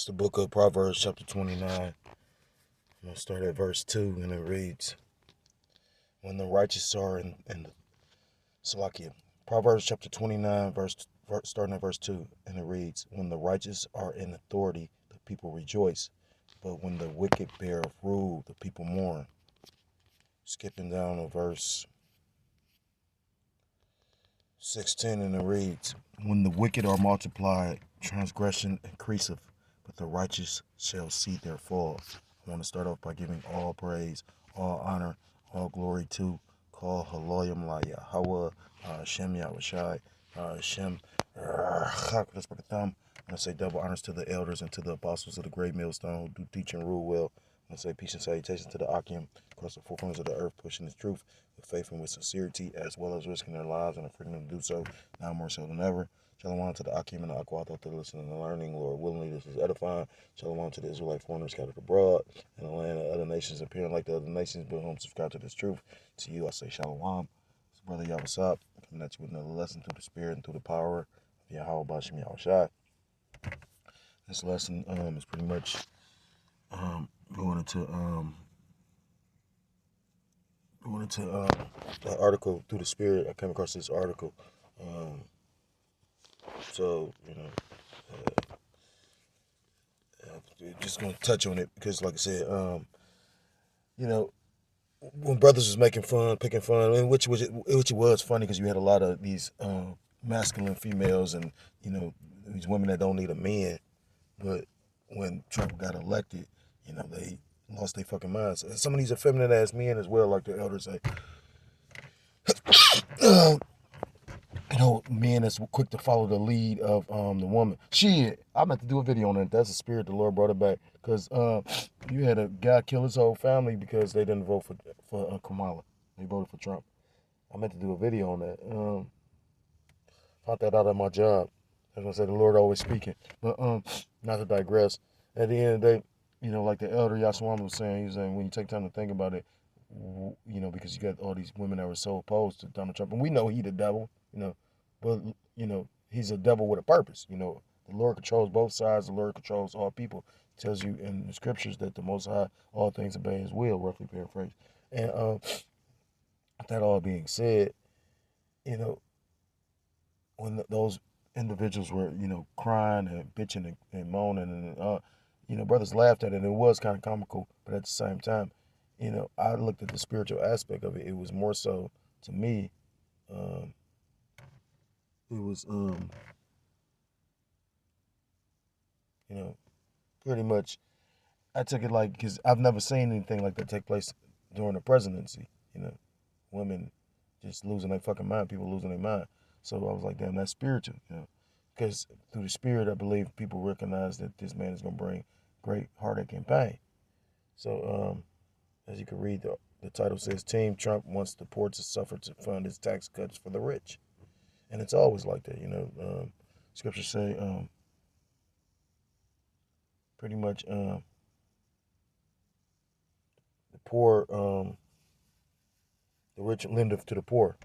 It's the book of Proverbs, chapter 29. I'm going to start at verse 2, and it reads, When the righteous are in Salakia. Proverbs, chapter 29, starting at verse 2, and it reads, When the righteous are in authority, the people rejoice, but when the wicked bear rule, the people mourn. Skipping down to verse 16, and it reads, When the wicked are multiplied, transgression increaseth, but the righteous shall see their fall. I want to start off by giving all praise, all honor, all glory to Kol Haloyim La Yahweh, Hashem Yahushai, Hashem Chak. I'm going to say double honors to the elders and to the apostles of the great millstone who do teach and rule well. I'm going to say peace and salutations to the Akim across the four corners of the earth, pushing the truth with faith and with sincerity, as well as risking their lives and the freedom to do so, now more so than ever. Shalom to the Akim and the Aqua, to listening and learning. Lord willingly, this is edifying. Shalom to the Israelite foreigners scattered abroad in the land of other nations, appearing like the other nations, but whom subscribe to this truth. To you, I say Shalom. It's Brother Yavasab, coming at you with another lesson through the Spirit and through the power of Yahweh Bashim Yahushai. This lesson is pretty much going into the article through the Spirit. I came across this article. So, just going to touch on it because, like I said, when brothers was making fun, picking fun, and which was funny because you had a lot of these masculine females and, these women that don't need a man. But when Trump got elected, they lost their fucking minds. Some of these effeminate ass men as well, like the elders say. Men that's quick to follow the lead of the woman. Shit, I meant to do a video on it. That's a spirit the Lord brought it back. Because you had a guy kill his whole family because they didn't vote for Kamala. They voted for Trump. I meant to do a video on that. Found that out at my job. As I said, the Lord always speaking. But not to digress. At the end of the day, like the elder Yaswan was saying, he was saying when you take time to think about it, because you got all these women that were so opposed to Donald Trump, and we know he the devil, but he's a devil with a purpose. The Lord controls both sides. The Lord controls all people. It tells you in the scriptures that the Most High, all things obey His will, roughly paraphrased. And that all being said, when those individuals were, crying and bitching and moaning and, brothers laughed at it and it was kind of comical, but at the same time, I looked at the spiritual aspect of it. It was more so, to me, it was, pretty much, I took it like, because I've never seen anything like that take place during the presidency, women just losing their fucking mind, people losing their mind. So I was like, damn, that's spiritual, because through the Spirit, I believe people recognize that this man is going to bring great heartache and pain. So, as you can read, the title says, Team Trump wants the poor to suffer to fund his tax cuts for the rich. And it's always like that, Scriptures say, pretty much, the poor, the rich lendeth to the poor.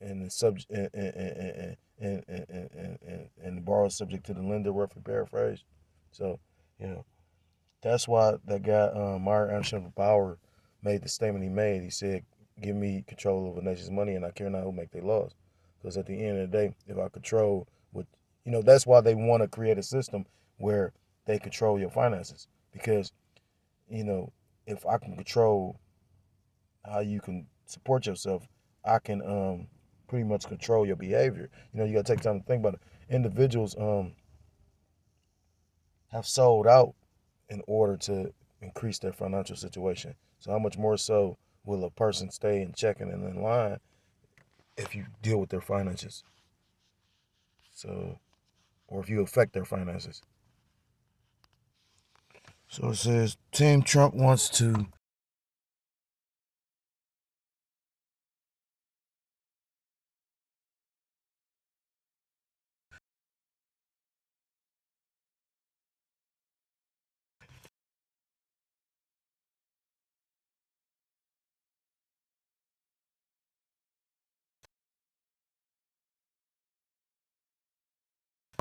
And the subject and the borrower subject to the lender, roughly paraphrased. So, that's why that guy, Meyer Anderson Bauer, made the statement he made. He said, give me control over the nation's money and I care not who make their laws. Because at the end of the day, if I control what, that's why they want to create a system where they control your finances. Because, if I can control how you can support yourself, I can pretty much control your behavior. You got to take time to think about it. Individuals have sold out in order to increase their financial situation. So how much more so will a person stay in checking and in line if you deal with their finances? So, or if you affect their finances. So it says, Team Trump wants to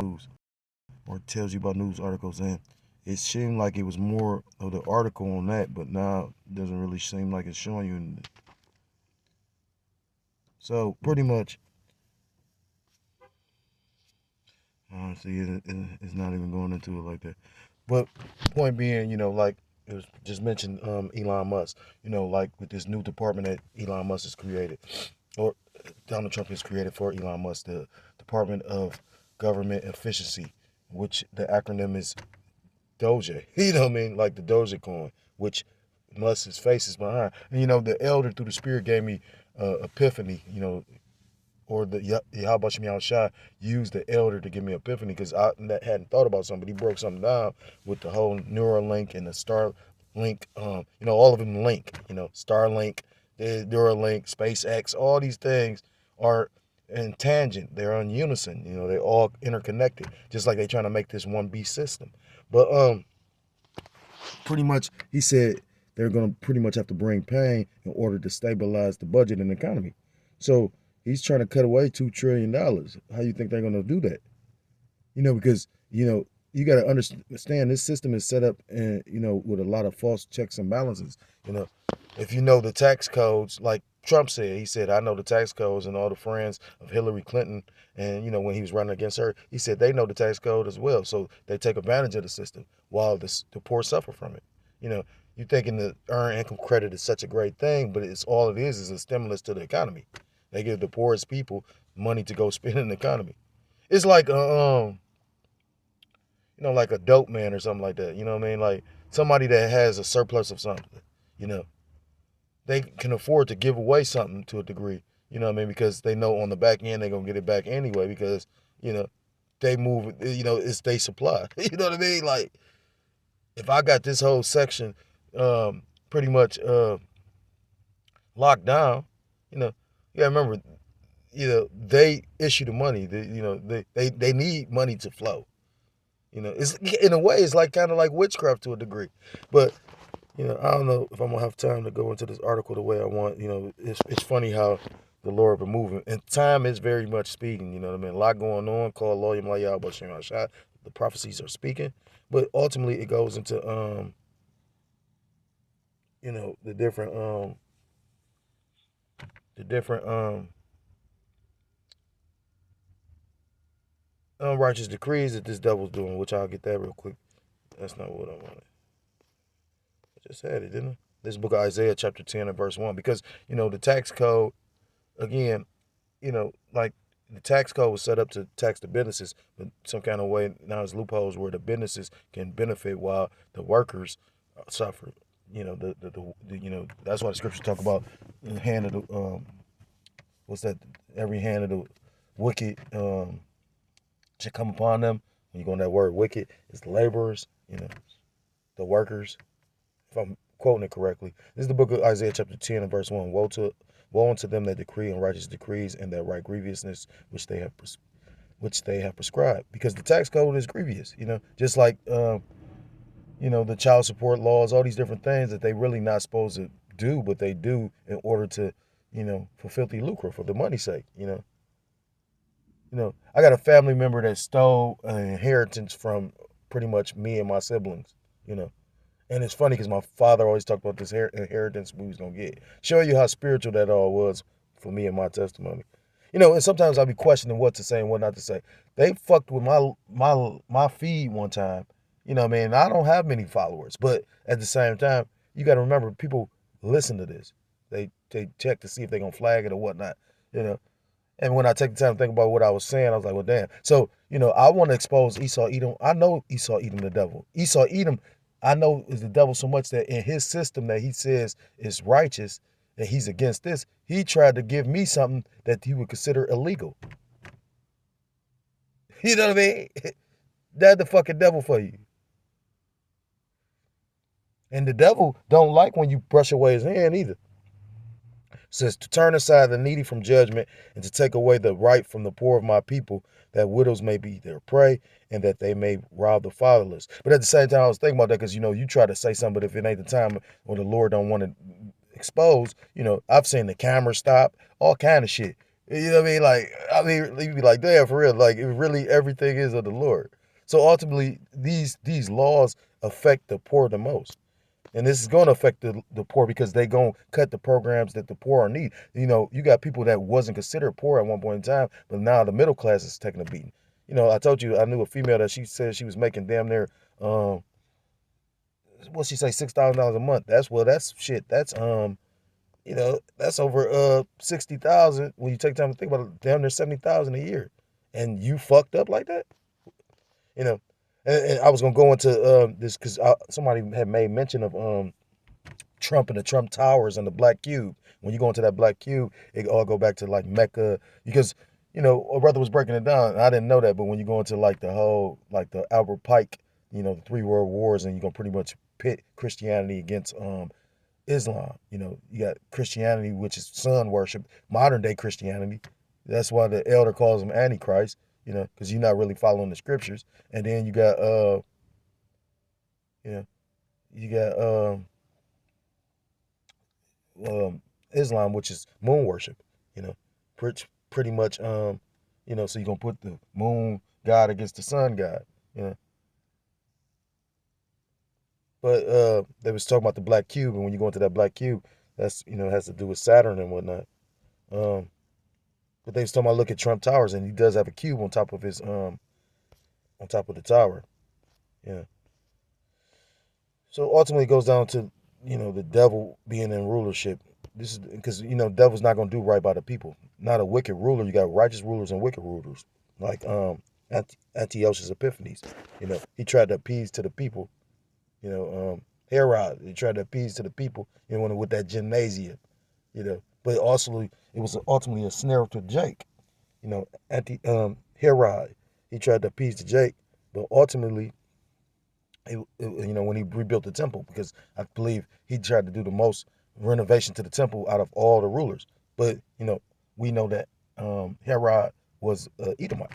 lose. or tells you about news articles, and it seemed like it was more of the article on that, but now it doesn't really seem like it's showing you. So pretty much, honestly, it's not even going into it like that. But point being, like it was just mentioned, Elon Musk, like with this new department that Elon Musk has created, or Donald Trump has created for Elon Musk, the Department of Government Efficiency, which the acronym is Doja. You know what I mean? Like the Doja coin, which Musk's face is behind. And the elder through the spirit gave me epiphany, or the Yahweh Shem Shai used the elder to give me epiphany because I hadn't thought about something. But he broke something down with the whole Neuralink and the Starlink. All of them link. Starlink, the Neuralink, SpaceX, all these things are in tangent. They're in unison. They're all interconnected, just like they're trying to make this one beast system. But pretty much, he said they're going to pretty much have to bring pain in order to stabilize the budget and the economy. So he's trying to cut away $2 trillion. How you think they're going to do that? Because, you got to understand this system is set up and, with a lot of false checks and balances. If you know the tax codes, like Trump said, he said, I know the tax codes, and all the friends of Hillary Clinton, and, when he was running against her, he said they know the tax code as well. So they take advantage of the system while the poor suffer from it. You're thinking the earned income credit is such a great thing, but it's all it is a stimulus to the economy. They give the poorest people money to go spend in the economy. It's like like a dope man or something like that. You know what I mean? Like somebody that has a surplus of something. They can afford to give away something to a degree. You know what I mean? Because they know on the back end they're gonna get it back anyway because they move. It's they supply. You know what I mean? Like if I got this whole section pretty much locked down, yeah, remember, they issue the money. They need money to flow. It's in a way it's like kind of like witchcraft to a degree, but I don't know if I'm gonna have time to go into this article the way I want. It's funny how the Lord been moving, and time is very much speaking. You know what I mean? A lot going on. Call lawyer Malayah Bashir Shot. The prophecies are speaking, but ultimately it goes into the different unrighteous decrees that this devil's doing, which I'll get that real quick. That's not what I wanted. I just had it, didn't I? This book of Isaiah chapter 10 and verse 1. Because, the tax code, again, like the tax code was set up to tax the businesses, but some kind of way now there's loopholes where the businesses can benefit while the workers suffer. That's why the scriptures talk about the hand of the what's that? Every hand of the wicked should come upon them. When you go on that word wicked, it's the laborers, the workers. If I'm quoting it correctly. This is the book of Isaiah chapter 10 and verse 1. Woe unto them that decree unrighteous decrees and that write grievousness which they have prescribed. Because the tax code is grievous, just like the child support laws, all these different things that they really not supposed to do, but they do in order to, for filthy lucre, for the money's sake, I got a family member that stole an inheritance from pretty much me and my siblings, And it's funny because my father always talked about this inheritance we was going to get. Show you how spiritual that all was for me and my testimony. And sometimes I'll be questioning what to say and what not to say. They fucked with my feed one time. I mean, I don't have many followers, but at the same time, you got to remember people listen to this. They check to see if they're going to flag it or whatnot, And when I take the time to think about what I was saying, I was like, well, damn. So, I want to expose Esau Edom. I know Esau Edom the devil. Esau Edom, I know is the devil so much that in his system that he says is righteous, and he's against this, he tried to give me something that he would consider illegal. You know what I mean? That's the fucking devil for you. And the devil don't like when you brush away his hand either. It says to turn aside the needy from judgment and to take away the right from the poor of my people, that widows may be their prey and that they may rob the fatherless. But at the same time, I was thinking about that because, you try to say something, but if it ain't the time when the Lord don't want to expose, I've seen the camera stop, all kind of shit. You know what I mean? Like, you'd be like, damn, for real. Like, it really, everything is of the Lord. So ultimately, these laws affect the poor the most. And this is going to affect the poor because they going to cut the programs that the poor are need. You got people that wasn't considered poor at one point in time, but now the middle class is taking a beating. I told you I knew a female that she said she was making damn near, what she say, $6,000 a month. That's shit. That's over 60,000 when you take time to think about it. Damn near 70,000 a year, and you fucked up like that. You know, and I was gonna go into this because somebody had made mention of Trump and the Trump Towers and the Black Cube. When you go into that Black Cube, it all go back to like Mecca because a brother was breaking it down. And I didn't know that, but when you go into like the whole like the Albert Pike, the three world wars, and you're gonna pretty much pit Christianity against Islam. You got Christianity, which is sun worship, modern day Christianity. That's why the elder calls him Antichrist. Because you're not really following the scriptures. And then you got you know, you got Islam, which is moon worship. You know, pretty much so you're gonna put the moon god against the sun god. You know. But they was talking about the Black Cube, and when you go into that Black Cube, that's has to do with Saturn and whatnot. But they was talking about look at Trump Towers, and he does have a cube on top of his on top of the tower. Yeah. So ultimately, it goes down to the devil being in rulership. This is because devil's not gonna do right by the people. Not a wicked ruler. You got righteous rulers and wicked rulers, like Antiochus Epiphanes. He tried to appease to the people. Herod, he tried to appease to the people. With that gymnasia. But also it was ultimately a snare to Jake. Herod, he tried to appease to Jake, but ultimately when he rebuilt the temple, because I believe he tried to do the most renovation to the temple out of all the rulers. But we know that Herod was Edomite.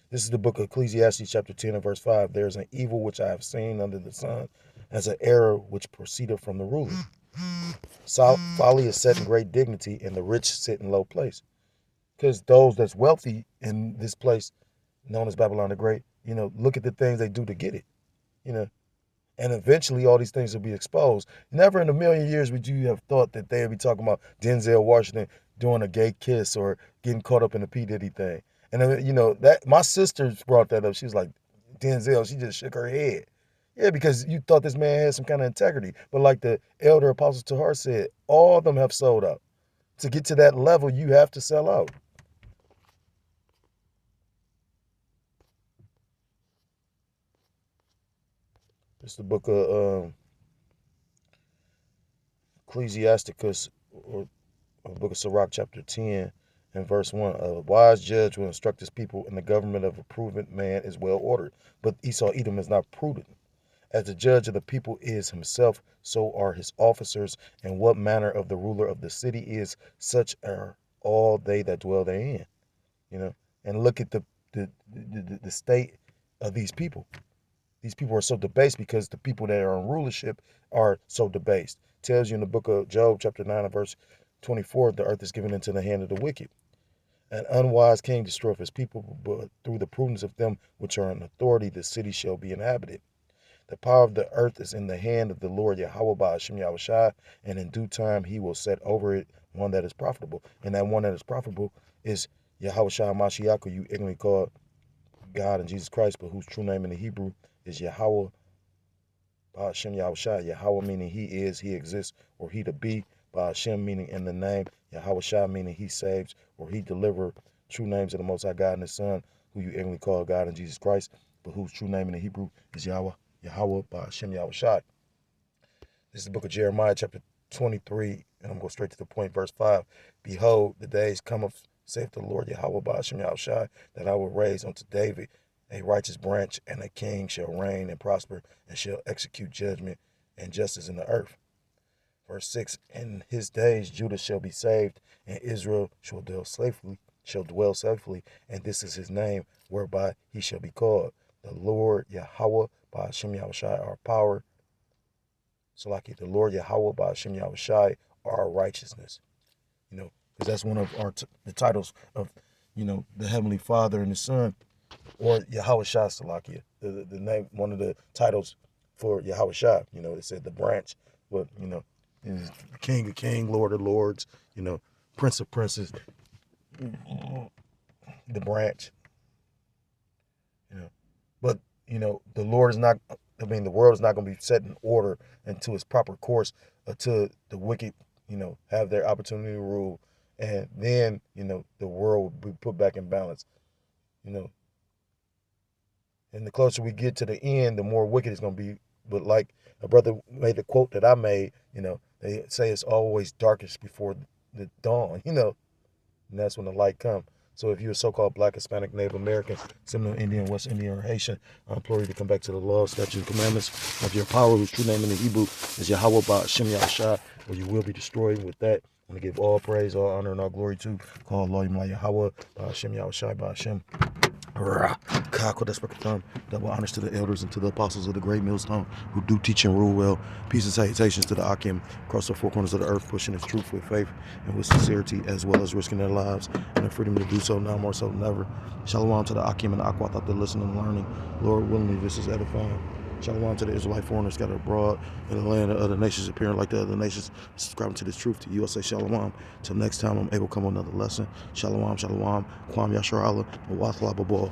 This is the book of Ecclesiastes chapter 10 and verse 5. There's an evil which I have seen under the sun, as an error which proceedeth from the ruler. Folly is set in great dignity, and the rich sit in low place. Because those that's wealthy in this place, known as Babylon the Great, look at the things they do to get it. And eventually all these things will be exposed. Never in a million years would you have thought that they'd be talking about Denzel Washington doing a gay kiss or getting caught up in the P. Diddy thing. And that my sister brought that up. She was like, Denzel, she just shook her head. Yeah, because you thought this man had some kind of integrity. But like the elder apostle to her said, all of them have sold out. To get to that level, you have to sell out. It's the book of Ecclesiasticus, or book of Sirach, chapter 10 and verse 1. A wise judge will instruct his people, and the government of a prudent man is well ordered. But Esau Edom is not prudent. As the judge of the people is himself, so are his officers, and what manner of the ruler of the city is, such are all they that dwell therein. And look at the state of these people. These people are so debased because the people that are in rulership are so debased. It tells you in the book of Job, chapter 9 and verse 24, the earth is given into the hand of the wicked. An unwise king destroyeth his people, but through the prudence of them which are in authority, the city shall be inhabited. The power of the earth is in the hand of the Lord Yahweh by Hashem Yahushai, and in due time he will set over it one that is profitable. And that one that is profitable is Yahushua Mashiach, who you ignorantly call God and Jesus Christ, but whose true name in the Hebrew is Yahweh by Hashem Yahushai. Yahweh meaning he is, he exists, or he to be. By Hashem meaning in the name. Yahushua meaning he saves, or he deliver. True names of the Most High God and his Son, who you ignorantly call God and Jesus Christ, but whose true name in the Hebrew is Yahweh by Hashem Yahushai. This is the book of Jeremiah, chapter 23, and I'm going straight to the point, verse 5. Behold, the days cometh, saith the Lord Yahweh by Hashem Yahushai, that I will raise unto David a righteous branch, and a king shall reign and prosper, and shall execute judgment and justice in the earth. Verse 6, in his days Judah shall be saved, and Israel shall dwell safely, and this is his name, whereby he shall be called. The Lord Yahweh by Hashem Yahushai our power. So like the Lord Yahweh by Hashem Yahushai our righteousness. Because that's one of the titles of, the Heavenly Father and the Son, or Yahweh Shah Salakia. the name, one of the titles for Yahweh Shai. You know, it said the branch, but you know, is King of Kings, Lord of Lords. You know, Prince of Princes, the branch. You know, but you know, the Lord is not. I mean, the world is not going to be set in order into its proper course until the wicked, you know, have their opportunity to rule, and then you know the world will be put back in balance. You know, and the closer we get to the end, the more wicked it's going to be. But like a brother made the quote that I made, you know, they say it's always darkest before the dawn, you know, and that's when the light comes. So if you're a so-called Black, Hispanic, Native American, Seminole Indian, West Indian, or Haitian, I implore you to come back to the law, statutes, and commandments of your power, whose true name in the Hebrew is Yahweh Ba'ashem Yahushua, or you will be destroyed. With that, I'm going to give all praise, all honor, and all glory to call Allah Yahweh Ba'ashem Yahushua Ba'ashem. Double honors to the elders and to the apostles of the great millstone who do teach and rule well. Peace and salutations to the Akim across the four corners of the earth, pushing his truth with faith and with sincerity, as well as risking their lives and their freedom to do so now more so than ever. Shalom to the Akim and the Aquat out there listening and learning. Lord willingly, this is edifying. Shalom to the Israelite foreigners scattered abroad in the land of other nations, appearing like the other nations, subscribing to this truth. To you, I say shalom. Till next time, I'm able to come on another lesson. Shalom, shalom. Kwam Yashar Allah. Wa Babal.